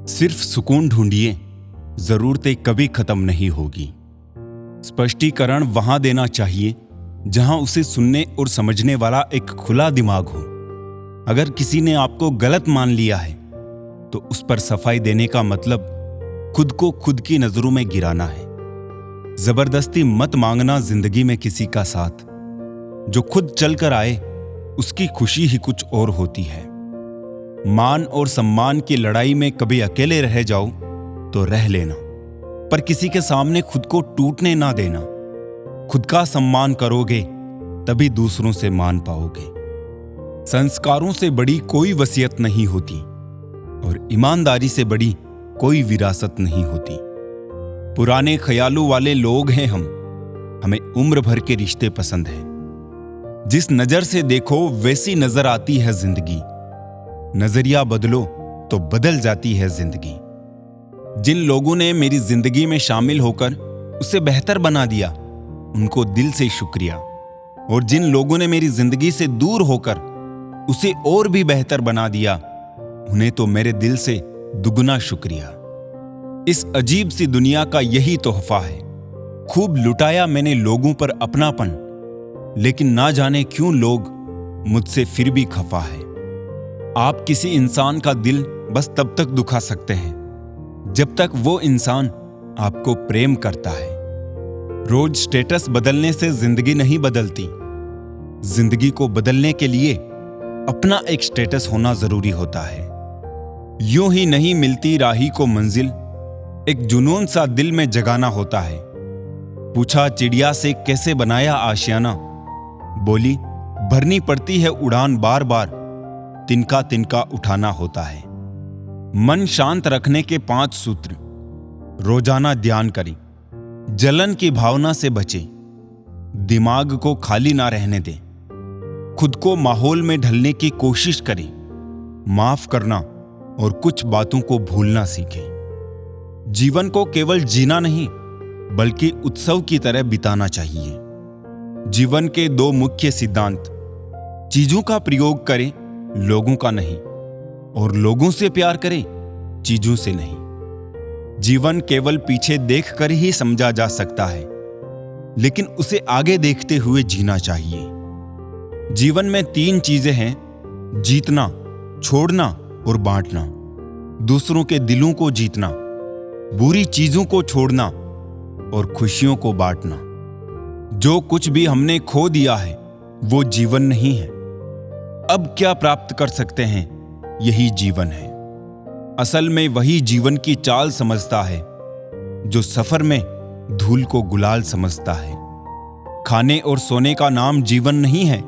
सिर्फ सुकून ढूंढिए, जरूरतें कभी खत्म नहीं होगी। स्पष्टीकरण वहां देना चाहिए जहां उसे सुनने और समझने वाला एक खुला दिमाग हो। अगर किसी ने आपको गलत मान लिया है तो उस पर सफाई देने का मतलब खुद को खुद की नजरों में गिराना है। जबरदस्ती मत मांगना जिंदगी में किसी का साथ। जो खुद चलकर आए उसकी खुशी ही कुछ और होती है। मान और सम्मान की लड़ाई में कभी अकेले रह जाओ तो रह लेना, पर किसी के सामने खुद को टूटने ना देना। खुद का सम्मान करोगे तभी दूसरों से मान पाओगे। संस्कारों से बड़ी कोई वसीयत नहीं होती और ईमानदारी से बड़ी कोई विरासत नहीं होती। पुराने ख्यालों वाले लोग हैं हम, हमें उम्र भर के रिश्ते पसंद हैं। जिस नजर से देखो वैसी नजर आती है जिंदगी। नजरिया बदलो तो बदल जाती है जिंदगी। जिन लोगों ने मेरी जिंदगी में शामिल होकर उसे बेहतर बना दिया, उनको दिल से शुक्रिया। और जिन लोगों ने मेरी जिंदगी से दूर होकर उसे और भी बेहतर बना दिया, उन्हें तो मेरे दिल से दुगना शुक्रिया। इस अजीब सी दुनिया का यही तोहफा है। खूब लुटाया मैंने लोगों पर अपनापन, लेकिन ना जाने क्यों लोग मुझसे फिर भी खफा है। आप किसी इंसान का दिल बस तब तक दुखा सकते हैं जब तक वो इंसान आपको प्रेम करता है। रोज स्टेटस बदलने से जिंदगी नहीं बदलती। जिंदगी को बदलने के लिए अपना एक स्टेटस होना जरूरी होता है। यूं ही नहीं मिलती राही को मंजिल, एक जुनून सा दिल में जगाना होता है। पूछा चिड़िया से कैसे बनाया आशियाना, बोली भरनी पड़ती है उड़ान बार बार, तिनका तिनका उठाना होता है। मन शांत रखने के 5 सूत्र। रोजाना ध्यान करें, जलन की भावना से बचें, दिमाग को खाली ना रहने दें, खुद को माहौल में ढलने की कोशिश करें, माफ करना और कुछ बातों को भूलना सीखें। जीवन को केवल जीना नहीं बल्कि उत्सव की तरह बिताना चाहिए। जीवन के 2 मुख्य सिद्धांत, चीजों का प्रयोग करें, लोगों का नहीं, और लोगों से प्यार करें, चीजों से नहीं। जीवन केवल पीछे देखकर ही समझा जा सकता है, लेकिन उसे आगे देखते हुए जीना चाहिए। जीवन में 3 चीजें हैं, जीतना, छोड़ना और बांटना। दूसरों के दिलों को जीतना, बुरी चीजों को छोड़ना और खुशियों को बांटना। जो कुछ भी हमने खो दिया है वो जीवन नहीं है। अब क्या प्राप्त कर सकते हैं, यही जीवन है। असल में वही जीवन की चाल समझता है जो सफर में धूल को गुलाल समझता है। खाने और सोने का नाम जीवन नहीं है,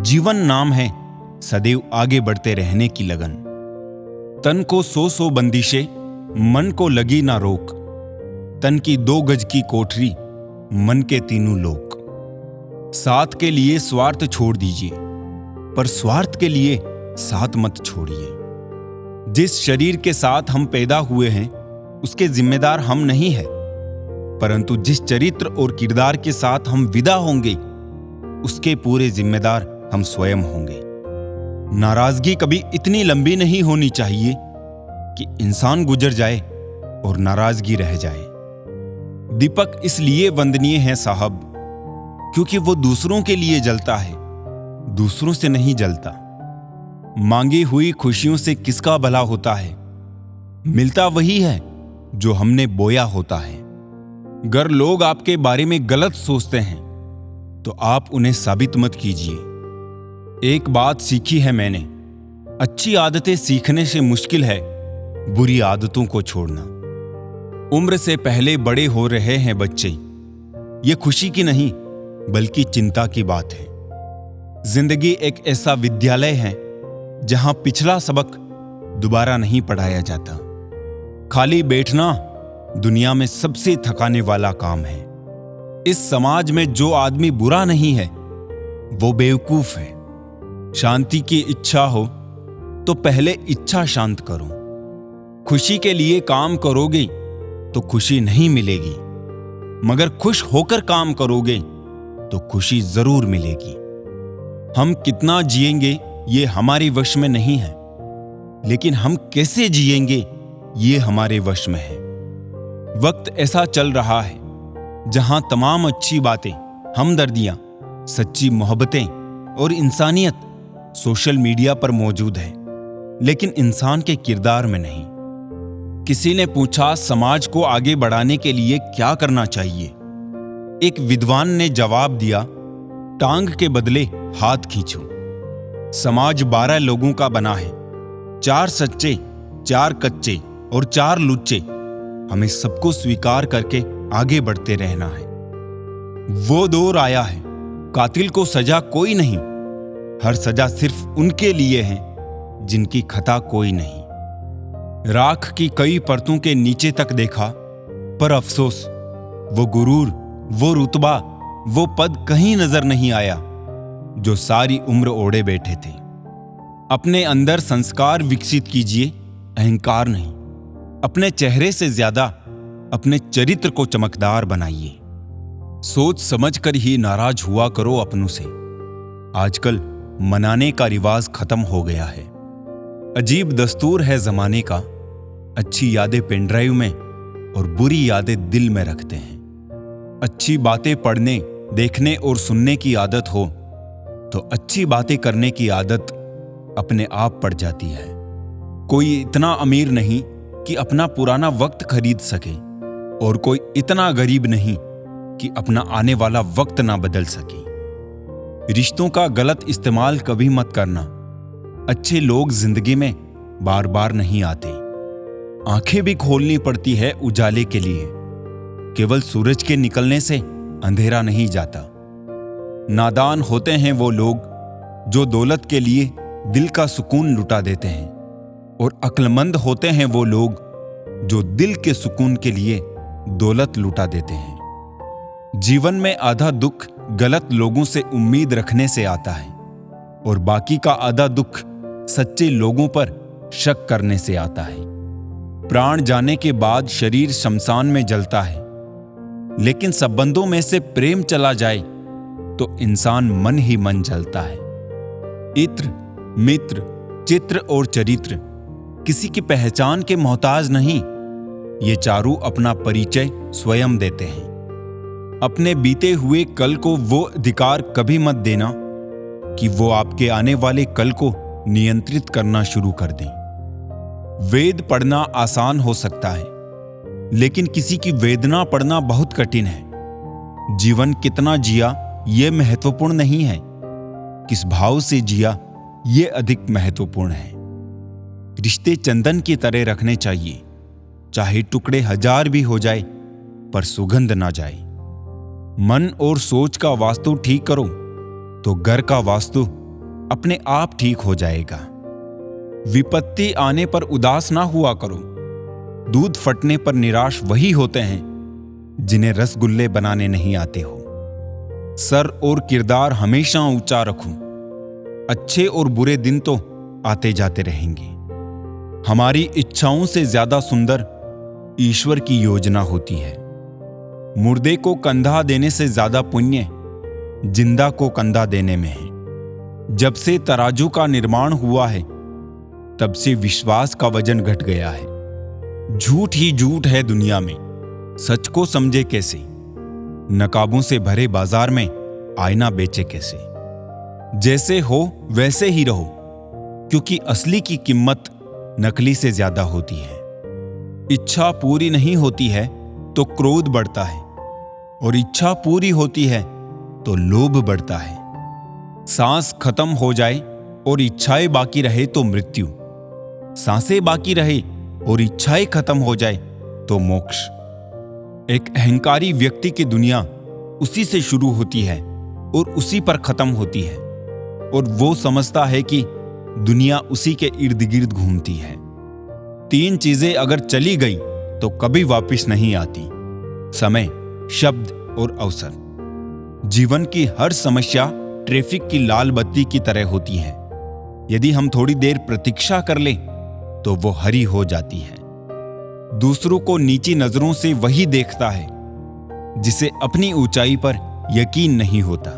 जीवन नाम है सदैव आगे बढ़ते रहने की लगन। तन को 100 बंदिशें, मन को लगी ना रोक। तन की 2 गज की कोठरी, मन के 3 लोक। साथ के लिए स्वार्थ छोड़ दीजिए, पर स्वार्थ के लिए साथ मत छोड़िए। जिस शरीर के साथ हम पैदा हुए हैं उसके जिम्मेदार हम नहीं हैं, परंतु जिस चरित्र और किरदार के साथ हम विदा होंगे उसके पूरे जिम्मेदार हम स्वयं होंगे। नाराजगी कभी इतनी लंबी नहीं होनी चाहिए कि इंसान गुजर जाए और नाराजगी रह जाए। दीपक इसलिए वंदनीय है साहब क्योंकि वो दूसरों के लिए जलता है, दूसरों से नहीं जलता। मांगी हुई खुशियों से किसका भला होता है, मिलता वही है जो हमने बोया होता है। अगर लोग आपके बारे में गलत सोचते हैं तो आप उन्हें साबित मत कीजिए। एक बात सीखी है मैंने, अच्छी आदतें सीखने से मुश्किल है बुरी आदतों को छोड़ना। उम्र से पहले बड़े हो रहे हैं बच्चे, ये खुशी की नहीं बल्कि चिंता की बात है। जिंदगी एक ऐसा विद्यालय है जहां पिछला सबक दोबारा नहीं पढ़ाया जाता। खाली बैठना दुनिया में सबसे थकाने वाला काम है। इस समाज में जो आदमी बुरा नहीं है वो बेवकूफ है। शांति की इच्छा हो तो पहले इच्छा शांत करो। खुशी के लिए काम करोगे तो खुशी नहीं मिलेगी, मगर खुश होकर काम करोगे तो खुशी जरूर मिलेगी। हम कितना जिएंगे ये हमारे वश में नहीं है, लेकिन हम कैसे जिएंगे ये हमारे वश में है। वक्त ऐसा चल रहा है जहां तमाम अच्छी बातें, हमदर्दियां, सच्ची मोहब्बतें और इंसानियत सोशल मीडिया पर मौजूद है, लेकिन इंसान के किरदार में नहीं। किसी ने पूछा, समाज को आगे बढ़ाने के लिए क्या करना चाहिए? एक विद्वान ने जवाब दिया, टांग के बदले हाथ खींचो। समाज 12 लोगों का बना है, 4 सच्चे, 4 कच्चे और 4 लुच्चे। हमें सबको स्वीकार करके आगे बढ़ते रहना है। वो दौर आया है, कातिल को सजा कोई नहीं, हर सजा सिर्फ उनके लिए है जिनकी खता कोई नहीं। राख की कई परतों के नीचे तक देखा, पर अफसोस वो गुरूर, वो रुतबा, वो पद कहीं नजर नहीं आया जो सारी उम्र ओढ़े बैठे थे। अपने अंदर संस्कार विकसित कीजिए, अहंकार नहीं। अपने चेहरे से ज्यादा अपने चरित्र को चमकदार बनाइए। सोच समझकर ही नाराज हुआ करो अपनों से। आजकल मनाने का रिवाज खत्म हो गया है। अजीब दस्तूर है जमाने का, अच्छी यादें पेनड्राइव में और बुरी यादें दिल में रखते हैं। अच्छी बातें पढ़ने, देखने और सुनने की आदत हो तो अच्छी बातें करने की आदत अपने आप पड़ जाती है। कोई इतना अमीर नहीं कि अपना पुराना वक्त खरीद सके और कोई इतना गरीब नहीं कि अपना आने वाला वक्त ना बदल सके। रिश्तों का गलत इस्तेमाल कभी मत करना। अच्छे लोग जिंदगी में बार बार नहीं आते। आंखें भी खोलनी पड़ती है उजाले के लिए। केवल सूरज के निकलने से अंधेरा नहीं जाता। नादान होते हैं वो लोग जो दौलत के लिए दिल का सुकून लुटा देते हैं, और अक्लमंद होते हैं वो लोग जो दिल के सुकून के लिए दौलत लुटा देते हैं। जीवन में आधा दुख गलत लोगों से उम्मीद रखने से आता है और बाकी का आधा दुख सच्चे लोगों पर शक करने से आता है। प्राण जाने के बाद शरीर शमशान में जलता है, लेकिन संबंधों में से प्रेम चला जाए तो इंसान मन ही मन जलता है। इत्र, मित्र, चित्र और चरित्र किसी की पहचान के मोहताज नहीं। ये चारों अपना परिचय स्वयं देते हैं। अपने बीते हुए कल को वो अधिकार कभी मत देना कि वो आपके आने वाले कल को नियंत्रित करना शुरू कर दें। वेद पढ़ना आसान हो सकता है, लेकिन किसी की वेदना पढ़ना बहुत कठिन है। जीवन कितना जिया ये महत्वपूर्ण नहीं है, किस भाव से जिया ये अधिक महत्वपूर्ण है। रिश्ते चंदन की तरह रखने चाहिए, चाहे टुकड़े 1000 भी हो जाए पर सुगंध ना जाए। मन और सोच का वास्तु ठीक करो तो घर का वास्तु अपने आप ठीक हो जाएगा। विपत्ति आने पर उदास ना हुआ करो। दूध फटने पर निराश वही होते हैं जिन्हें रसगुल्ले बनाने नहीं आते हो। सर और किरदार हमेशा ऊंचा रखो। अच्छे और बुरे दिन तो आते जाते रहेंगे। हमारी इच्छाओं से ज्यादा सुंदर ईश्वर की योजना होती है। मुर्दे को कंधा देने से ज्यादा पुण्य जिंदा को कंधा देने में है। जब से तराजू का निर्माण हुआ है तब से विश्वास का वजन घट गया है। झूठ ही झूठ है दुनिया में, सच को समझे कैसे। नकाबों से भरे बाजार में आईना बेचे कैसे। जैसे हो वैसे ही रहो, क्योंकि असली की कीमत नकली से ज्यादा होती है। इच्छा पूरी नहीं होती है तो क्रोध बढ़ता है, और इच्छा पूरी होती है तो लोभ बढ़ता है। सांस खत्म हो जाए और इच्छाएं बाकी रहे तो मृत्यु। सांसें बाकी रहे और इच्छाएं खत्म हो जाए तो मोक्ष। एक अहंकारी व्यक्ति की दुनिया उसी से शुरू होती है और उसी पर खत्म होती है, और वो समझता है कि दुनिया उसी के इर्द गिर्द घूमती है। 3 चीजें अगर चली गई तो कभी वापस नहीं आती: समय, शब्द और अवसर। जीवन की हर समस्या ट्रैफिक की लाल बत्ती की तरह होती है। यदि हम थोड़ी देर प्रतीक्षा कर लें तो वो हरी हो जाती है। दूसरों को नीची नजरों से वही देखता है जिसे अपनी ऊंचाई पर यकीन नहीं होता।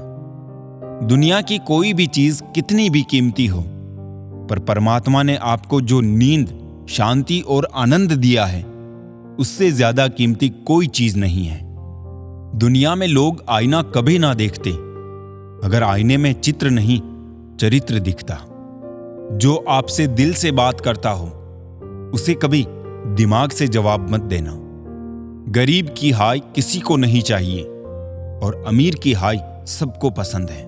दुनिया की कोई भी चीज कितनी भी कीमती हो, पर परमात्मा ने आपको जो नींद शांति और आनंद दिया है, उससे ज्यादा कीमती कोई चीज नहीं है। दुनिया में लोग आईना कभी ना देखते अगर आईने में चित्र नहीं, चरित्र दिखता। जो आपसे दिल से बात करता हो उसे कभी दिमाग से जवाब मत देना। गरीब की हाय किसी को नहीं चाहिए और अमीर की हाय सबको पसंद है।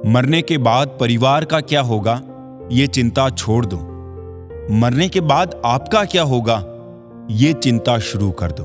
मरने के बाद परिवार का क्या होगा ये चिंता छोड़ दो, मरने के बाद आपका क्या होगा ये चिंता शुरू कर दो।